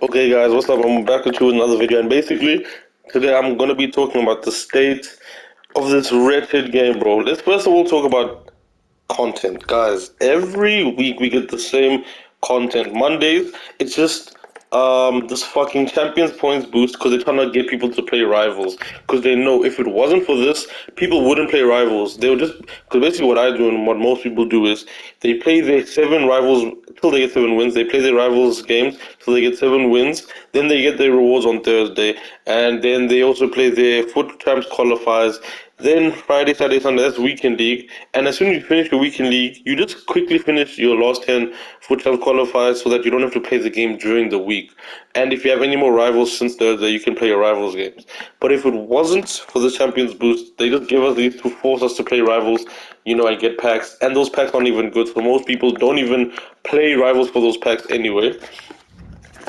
Okay, guys, what's up? I'm back with you with another video, and basically, today I'm gonna be talking about the state of this wretched game, bro. Let's first of all talk about content, guys. Every week we get the same content. Mondays, it's just this fucking Champions Points boost because they're trying to get people to play Rivals. Because they know if it wasn't for this, people wouldn't play Rivals. They would just because basically what I do and what most people do is they play their seven Rivals till they get 7 wins. They play their Rivals games till they get 7 wins. Then they get their rewards on Thursday, and then they also play their Foot Champs qualifiers. Then Friday, Saturday, Sunday, that's weekend league. And as soon as you finish your weekend league, you just quickly finish your last 10 futsal qualifiers so that you don't have to play the game during the week. And if you have any more rivals since Thursday, you can play your rivals games. But if it wasn't for the Champions Boost, they just give us these to force us to play rivals, and get packs. And those packs aren't even good, so most people don't even play rivals for those packs anyway.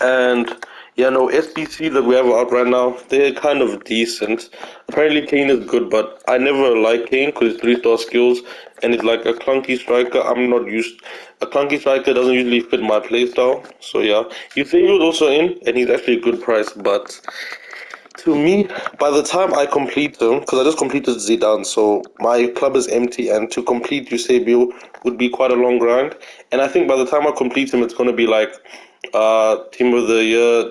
And yeah, no, SBC that we have out right now, they're kind of decent. Apparently Kane is good, but I never like Kane because it's 3-star skills and it's like a clunky striker. I'm not used. A clunky striker doesn't usually fit my playstyle. So yeah, you think he was also in, and he's actually a good price, but to me, by the time I complete them, because I just completed Zidane, so my club is empty, and to complete Eusebio would be quite a long grind. And I think by the time I complete him, it's going to be like Team of the Year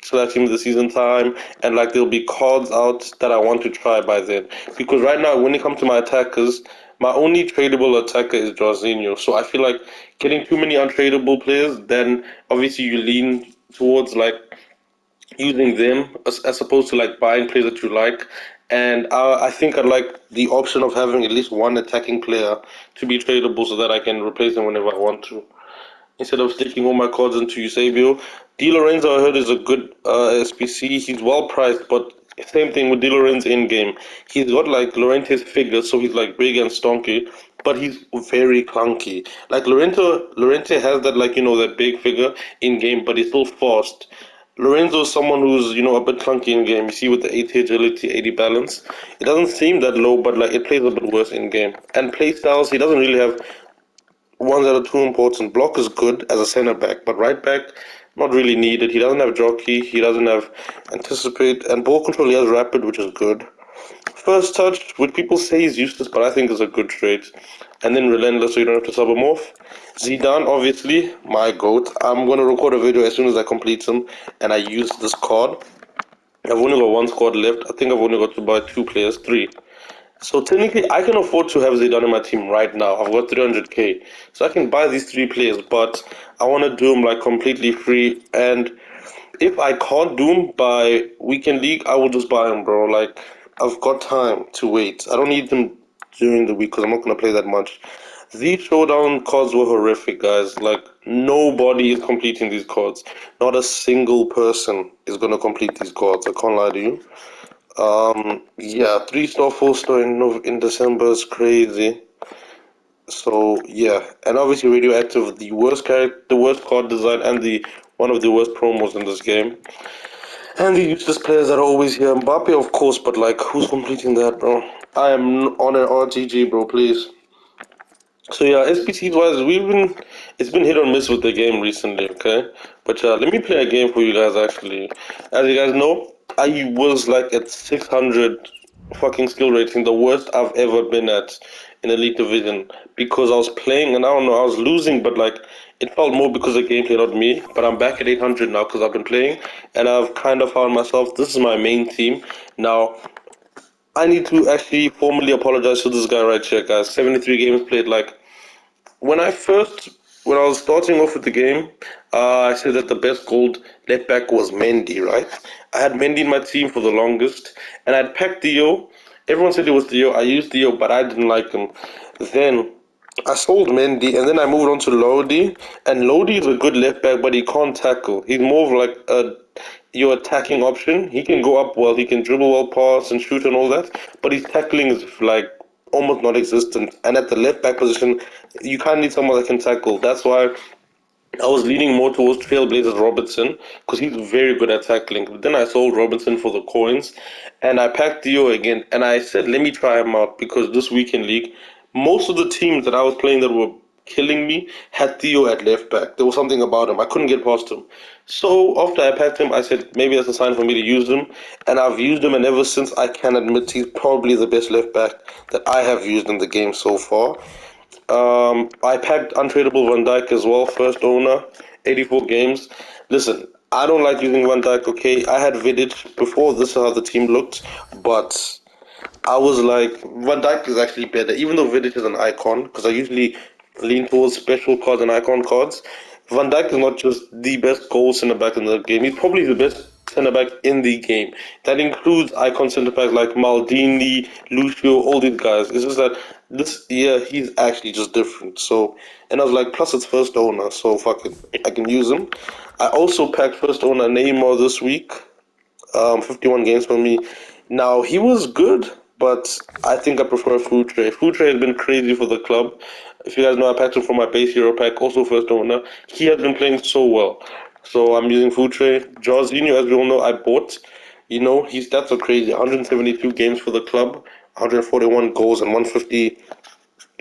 slash Team of the Season time, and like there'll be cards out that I want to try by then. Because right now, when it comes to my attackers, my only tradable attacker is Jorginho. So I feel like getting too many untradeable players, then obviously you lean towards like using them as opposed to like buying players that you like. And I think I'd like the option of having at least one attacking player to be tradable so that I can replace them whenever I want to. Instead of sticking all my cards into Eusebio. Di Lorenzo I heard is a good SPC. He's well priced, but same thing with Di Lorenzo in game. He's got like Llorente's figure, so he's like big and stonky, but he's very clunky. Like Llorente has that like that big figure in game, but he's still fast. Lorenzo is someone who's a bit clunky in game. You see with the 80 agility, 80 balance, it doesn't seem that low, but like it plays a bit worse in game. And play styles, he doesn't really have ones that are too important. Block is good as a center back, but right back, not really needed. He doesn't have jockey, he doesn't have anticipate, and ball control he has rapid, which is good. First touch, which people say is useless, but I think is a good trait. And then relentless, so you don't have to sub him off. Zidane, obviously, my goat. I'm gonna record a video as soon as I complete him, and I use this card. I've only got one squad left. I think I've only got to buy two players, three. So technically, I can afford to have Zidane in my team right now. I've got 300k, so I can buy these three players. But I want to do them like completely free. And if I can't do them by weekend league, I will just buy them, bro. Like I've got time to wait. I don't need them during the week because I'm not gonna play that much. These showdown cards were horrific, guys. Like nobody is completing these cards. Not a single person is gonna complete these cards. I can't lie to you. Yeah, 3-star, 4-star in December is crazy. So yeah, and obviously radioactive, the worst character, the worst card design, and the one of the worst promos in this game. And the useless players that are always here. Mbappe, of course, but like, who's completing that, bro? I am on an RTG, bro. Please. So yeah, SPCs wise, it's been hit or miss with the game recently, okay? But let me play a game for you guys actually. As you guys know, I was like at 600 fucking skill rating, the worst I've ever been at in Elite Division because I was playing and I don't know, I was losing, but like it felt more because of gameplay, not me. But I'm back at 800 now because I've been playing and I've kind of found myself. This is my main team now. I need to actually formally apologize to this guy right here, guys. 73 games played, like when I first, when I was starting off with the game, I said that the best gold left back was Mendy, right? I had Mendy in my team for the longest, and I'd packed Dio. Everyone said it was Dio. I used Dio, but I didn't like him. Then I sold Mendy, and then I moved on to Lodi. And Lodi is a good left back, but he can't tackle. He's more of like your attacking option. He can go up well, he can dribble well, pass and shoot and all that, but his tackling is like almost non-existent. And at the left back position, you kind of need someone that can tackle. That's why I was leaning more towards Trailblazers Robertson because he's very good at tackling. But then I sold Robinson for the coins, and I packed Dio again. And I said, let me try him out because this weekend league, most of the teams that I was playing that were killing me, had Theo at left back. There was something about him. I couldn't get past him. So after I packed him, I said maybe that's a sign for me to use him. And I've used him, and ever since I can admit he's probably the best left back that I have used in the game so far. I packed untradeable Van Dijk as well, first owner, 84 games. Listen, I don't like using Van Dijk, okay? I had Vidic before, this is how the team looked, but I was like, Van Dijk is actually better, even though Vidic is an icon, because I usually lean towards special cards and icon cards. Van Dijk is not just the best goal centre back in the game, he's probably the best centre back in the game. That includes icon centre backs like Maldini, Lucio, all these guys. It's just that this year he's actually just different. So, and I was like, plus it's first owner, so fuck it, I can use him. I also packed first owner Neymar this week. 51 games for me. Now, he was good, but I think I prefer Food Tray. Food Tray has been crazy for the club. If you guys know, I packed him for my base hero pack, also first owner. He has been playing so well. So I'm using Food Tray. Jorginho, as we all know, I bought. You know, his stats are crazy. 172 games for the club, 141 goals, and 150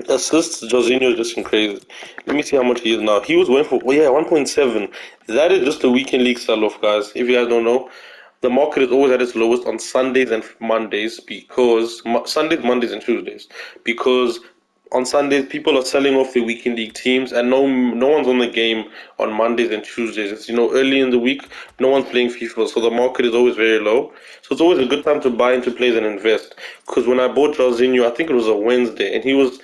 assists. Jorginho is just crazy. Let me see how much he is now. He was going for, oh yeah, 1.7. That is just a weekend league sell-off, guys. If you guys don't know, the market is always at its lowest on Sundays and Mondays because Sundays, Mondays, and Tuesdays because on Sundays people are selling off the weekend league teams and no one's on the game on Mondays and Tuesdays. It's early in the week, no one's playing FIFA, so the market is always very low. So it's always a good time to buy into plays and invest. Because when I bought Jorginho, I think it was a Wednesday, and he was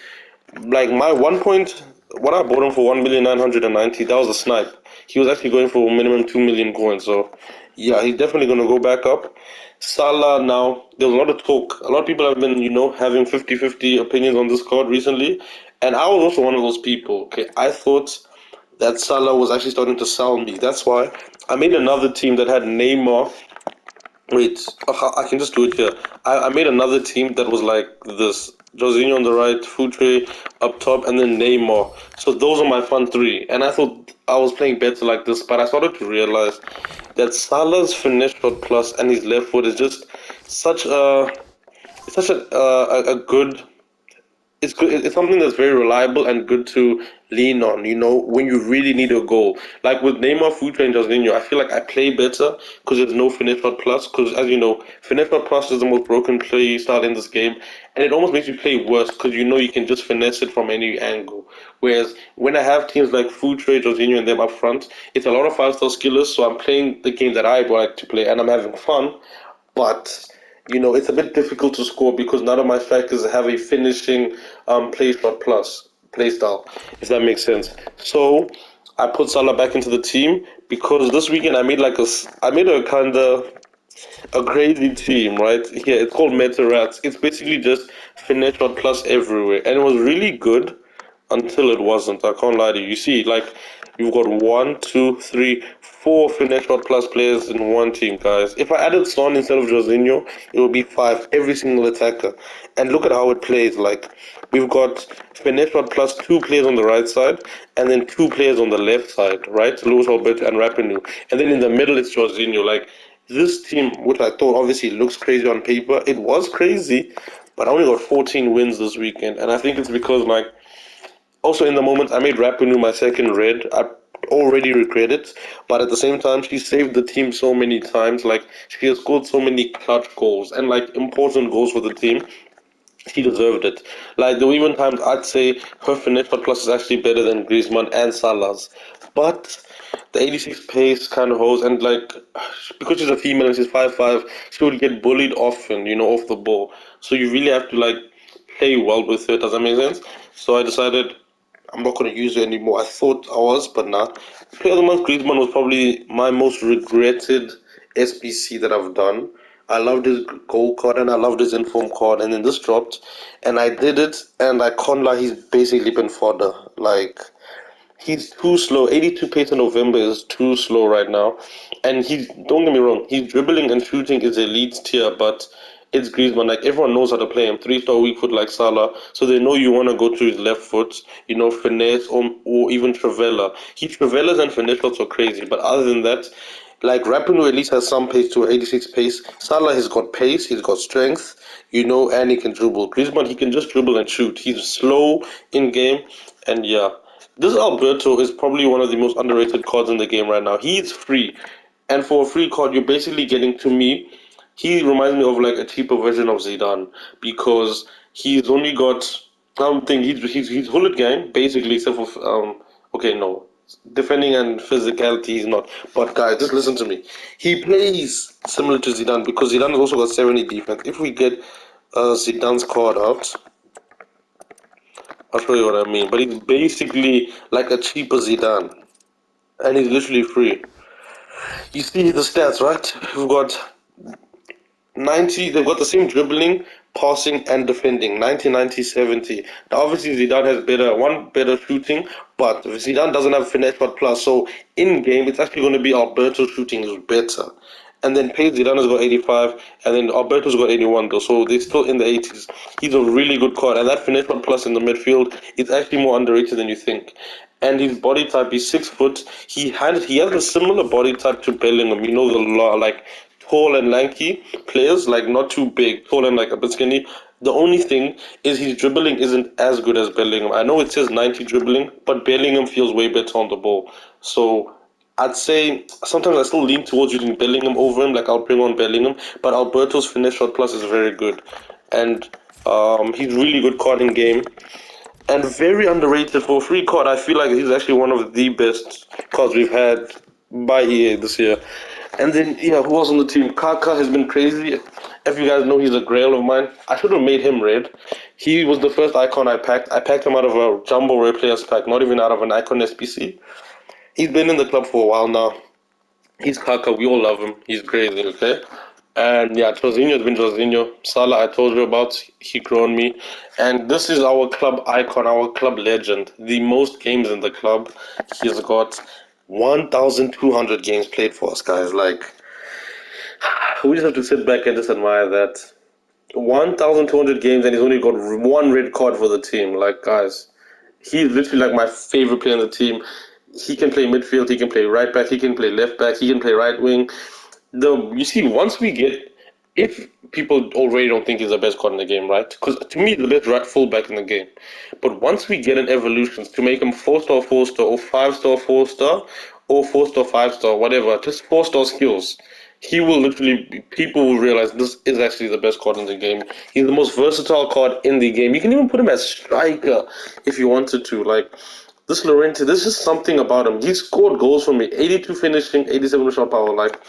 like my 1 point. What I bought him for 1,990. That was a snipe. He was actually going for minimum 2 million coins. So yeah, he's definitely going to go back up. Salah now. There's a lot of talk. A lot of people have been having 50-50 opinions on this card recently, and I was also one of those people. Okay, I thought that Salah was actually starting to sell me. That's why I made another team that had Neymar. Wait, I can just do it here. I made another team that was like this. Jorginho on the right, Futre up top, and then Neymar. So those are my front three. And I thought I was playing better like this, but I started to realize that Salah's finesse shot plus and his left foot is just such a a good it's good. It's something that's very reliable and good to lean on. When you really need a goal. Like with Neymar, Futre, and Jorginho, I feel like I play better because there's no finesse shot plus. Because as you know, finesse shot plus is the most broken play style in this game, and it almost makes you play worse because you can just finesse it from any angle. Whereas when I have teams like Futre, Jorginho, and them up front, it's a lot of five-star skillers. So I'm playing the game that I like to play, and I'm having fun. But it's a bit difficult to score because none of my strikers have a finishing play shot plus play style, if that makes sense. So I put Salah back into the team because this weekend I made a kind of a crazy team, right? Here it's called Meta Rats. It's basically just finesse shot plus everywhere, and it was really good until it wasn't. I can't lie to you. You see, like you've got one, two, three, four finesse shot plus players in one team, guys. If I added Son instead of Jorginho, it would be five every single attacker. And look at how it plays. Like we've got finesse shot plus two players on the right side, and then two players on the left side, right? Lewis Albert and Rapinoe, and then in the middle it's Jorginho. Like this team, which I thought obviously looks crazy on paper, it was crazy, but I only got 14 wins this weekend, and I think it's because like also, in the moment, I made Rapinoe my second red. I already regret it, but at the same time, she saved the team so many times. Like, she has scored so many clutch goals and, like, important goals for the team. She deserved it. Like, there were even times I'd say her finesse plus is actually better than Griezmann and Salah's. But the 86 pace kind of holds, and, like, because she's a female and she's 5'5", she would get bullied often, off the ball. So you really have to, like, play well with her. Does that make sense? So I decided I'm not going to use it anymore. I thought I was, but nah. Player of the Month Griezmann was probably my most regretted SBC that I've done. I loved his goal card and I loved his inform card, and then this dropped, and I did it, and I can't lie, he's basically been fodder. Like, he's too slow. 82 pace in November is too slow right now. And don't get me wrong, his dribbling and shooting is elite tier, but it's Griezmann. Like, everyone knows how to play him. Three-star weak foot like Salah. So they know you want to go to his left foot, finesse or even Trivela. Trivelas and finesse shots are crazy. But other than that, like Rapinoe at least has some pace to 86 pace. Salah has got pace, he's got strength, and he can dribble. Griezmann, he can just dribble and shoot. He's slow in game, and yeah. This Alberto is probably one of the most underrated cards in the game right now. He's free, and for a free card, you're basically getting, to me, he reminds me of like a cheaper version of Zidane because he's only got something. He's bullet gang basically, except for okay, no, defending and physicality he's not. But guys, just listen to me. He plays similar to Zidane because Zidane has also got 70 defense. If we get Zidane's card out, I'll show you what I mean. But he's basically like a cheaper Zidane, and he's literally free. You see the stats, right? We've got 90, they've got the same dribbling, passing, and defending. 90, 90, 70. Now, obviously, Zidane has better shooting, but Zidane doesn't have finesse but plus. So, in game, it's actually going to be Alberto's shooting is better. And then Paige Zidane has got 85, and then Alberto's got 81, though. So, they're still in the 80s. He's a really good card, and that finesse but plus in the midfield is actually more underrated than you think. And his body type, he's 6 foot. He has a similar body type to Bellingham. You know, the like tall and lanky players, like not too big, tall and like a bit skinny. The only thing is his dribbling isn't as good as Bellingham. I know it says 90 dribbling, but Bellingham feels way better on the ball. So I'd say sometimes I still lean towards using Bellingham over him, like I'll bring on Bellingham, but Alberto's finesse shot plus is very good. And he's really good card in game and very underrated for a free card. I feel like he's actually one of the best cards we've had by EA this year. And then, yeah, who else on the team? Kaka has been crazy. If you guys know, he's a grail of mine. I should have made him red. He was the first icon I packed. I packed him out of a jumbo rare players pack, not even out of an icon SPC. He's been in the club for a while now. He's Kaka. We all love him. He's crazy, okay? And yeah, Jorginho's been Jorginho. Salah, I told you about. He grown me. And this is our club icon, our club legend. The most games in the club. He's got 1,200 games played for us, guys. Like, we just have to sit back and just admire that. 1,200 games, and he's only got one red card for the team. Like, guys, he's literally like my favorite player in the team. He can play midfield, he can play right back, he can play left back, he can play right wing. You see, once we get, if people already don't think he's the best card in the game, right? Because to me, the best right fullback in the game. But once we get an evolution to make him 4 star, 4 star, or 5 star, 4 star, or 4 star, 5 star, whatever, just 4 star skills, he will literally, people will realize this is actually the best card in the game. He's the most versatile card in the game. You can even put him as striker if you wanted to. Like, this Llorente, there's just something about him. He scored goals for me. 82 finishing, 87 shot power. Like,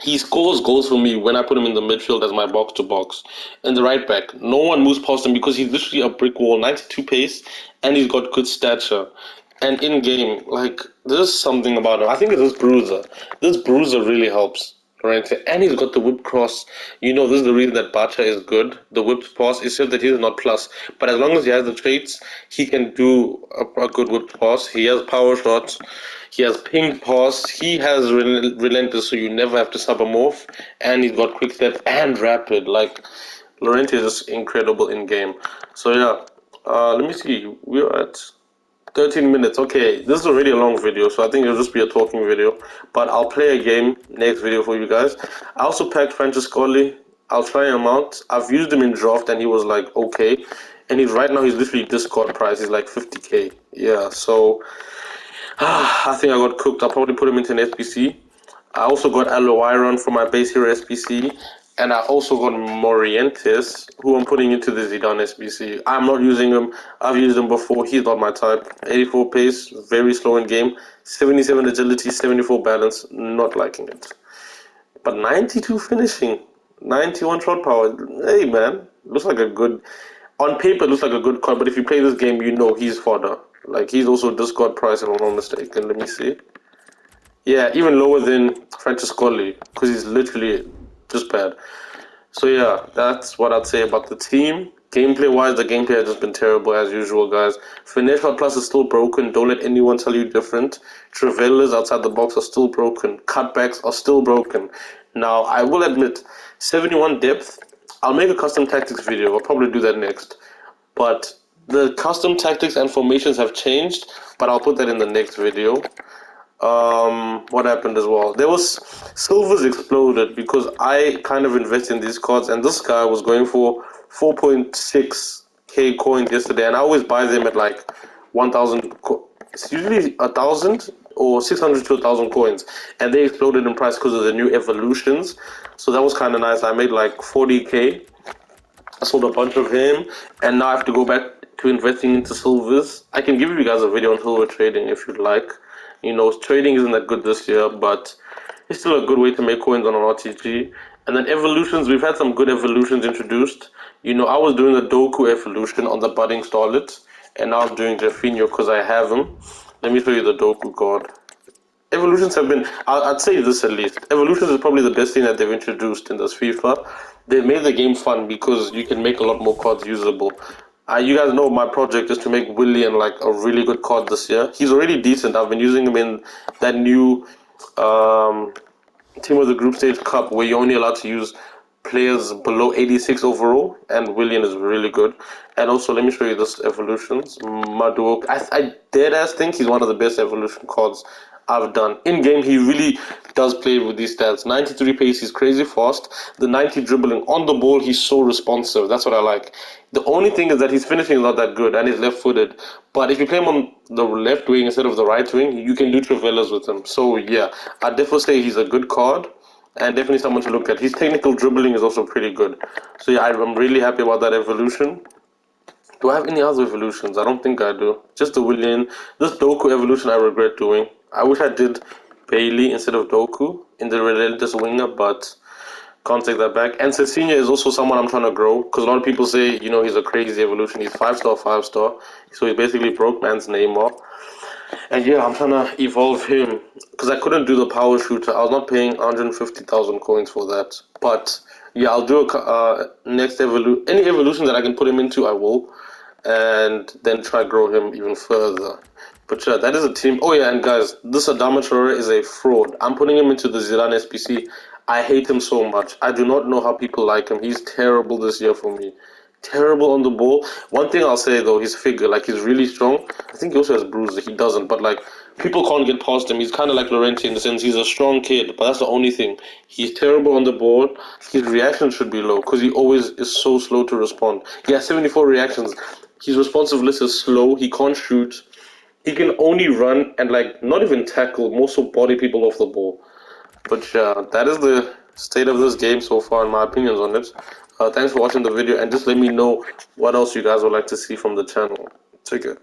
he scores goals for me when I put him in the midfield as my box to box. And the right back, no one moves past him because he's literally a brick wall, 92 pace, and he's got good stature. And in game, like, there's something about him. I think it's this bruiser. This bruiser really helps. Right? And he's got the whip cross. You know, this is the reason that Bacha is good. The whip pass is just that he's not plus. But as long as he has the traits, he can do a good whip pass. He has power shots. He has ping pass. He has relentless, so you never have to sub him off. And he's got quick step and rapid. Like, Laurenti is just incredible in game. So yeah, let me see. We're at 13 minutes. Okay, this is already a long video, so I think it'll just be a talking video. But I'll play a game next video for you guys. I also packed Francescoli. I'll try him out. I've used him in draft, and he was like okay. And right now he's literally Discord price. He's like 50k. Yeah, so I think I got cooked. I'll probably put him into an SPC. I also got Aloiron for my base hero SPC. And I also got Morientes, who I'm putting into the Zidane SBC. I'm not using him. I've used him before. He's not my type. 84 pace, very slow in game. 77 agility, 74 balance. Not liking it. But 92 finishing, 91 shot power. Hey, man. Looks like a good... On paper, it looks like a good card. But if you play this game, you know he's fodder. Like, he's also Discord price, if I'm not mistaken. Let me see. Yeah, even lower than Francescoli, because he's literally just bad. So yeah, that's what I'd say about the team. Gameplay wise, the gameplay has just been terrible as usual, guys. Finesse Plus is still broken. Don't let anyone tell you different. Travelers outside the box are still broken. Cutbacks are still broken. Now, I will admit, 71 depth. I'll make a custom tactics video. I'll probably do that next. But the custom tactics and formations have changed, but I'll put that in the next video. What happened as well? There was silvers exploded because I kind of invested in these cards, and this guy was going for 4.6k coins yesterday, and I always buy them at like 1,000. It's usually 1,000 or 600 to 1,000 coins, and they exploded in price because of the new evolutions. So that was kind of nice. I made like 40k. I sold a bunch of him, and now I have to go back to investing into silvers. I can give you guys a video on silver trading if you'd like. You know, trading isn't that good this year, but it's still a good way to make coins on an RTG. And then evolutions, we've had some good evolutions introduced. You know, I was doing the Doku evolution on the budding starlet, and now I'm doing Jeffinho because I have him. Let me show you the Doku card. Evolutions have been, I'd say this at least. Evolutions is probably the best thing that they've introduced in this FIFA. They've made the game fun because you can make a lot more cards usable. You guys know my project is to make Willian like a really good card this year. He's already decent. I've been using him in that new um, Team of the Group Stage Cup where you're only allowed to use players below 86 overall, and Willian is really good. And also, let me show you this evolutions. Maduo, I dead ass think he's one of the best evolution cards I've done. In game, he really does play with these stats. 93 pace, he's crazy fast. The 90 dribbling on the ball, he's so responsive. That's what I like. The only thing is that his finishing is not that good, and he's left-footed. But if you play him on the left wing instead of the right wing, you can do Travellas with him. So yeah, I'd definitely say he's a good card and definitely someone to look at. His technical dribbling is also pretty good. So yeah, I'm really happy about that evolution. Do I have any other evolutions? I don't think I do. Just the Willian. This Doku evolution I regret doing. I wish I did Bailey instead of Doku in the relentless winger, but can't take that back. And Cecilia is also someone I'm trying to grow because a lot of people say, you know, he's a crazy evolution. He's 5 star, 5 star. So he's basically broke man's Neymar. And yeah, I'm trying to evolve him because I couldn't do the power shooter. I was not paying 150,000 coins for that. But yeah, I'll do a next evolution. Any evolution that I can put him into, I will, and then try grow him even further. But yeah, that is a team. Oh yeah, and guys, this Adama Traore is a fraud. I'm putting him into the Zidane SPC. I hate him so much. I do not know how people like him. He's terrible this year for me. Terrible on the ball. One thing I'll say though, his figure, like he's really strong. I think he also has bruises. He doesn't, but like people can't get past him. He's kind of like Laurenti in the sense he's a strong kid, but that's the only thing. He's terrible on the ball. His reaction should be low because he always is so slow to respond. He has 74 reactions. His responsiveness is slow. He can't shoot. He can only run and like not even tackle, more so body people off the ball. But that is the state of this game so far, in my opinions on it. Thanks for watching the video, and just let me know what else you guys would like to see from the channel. Take care.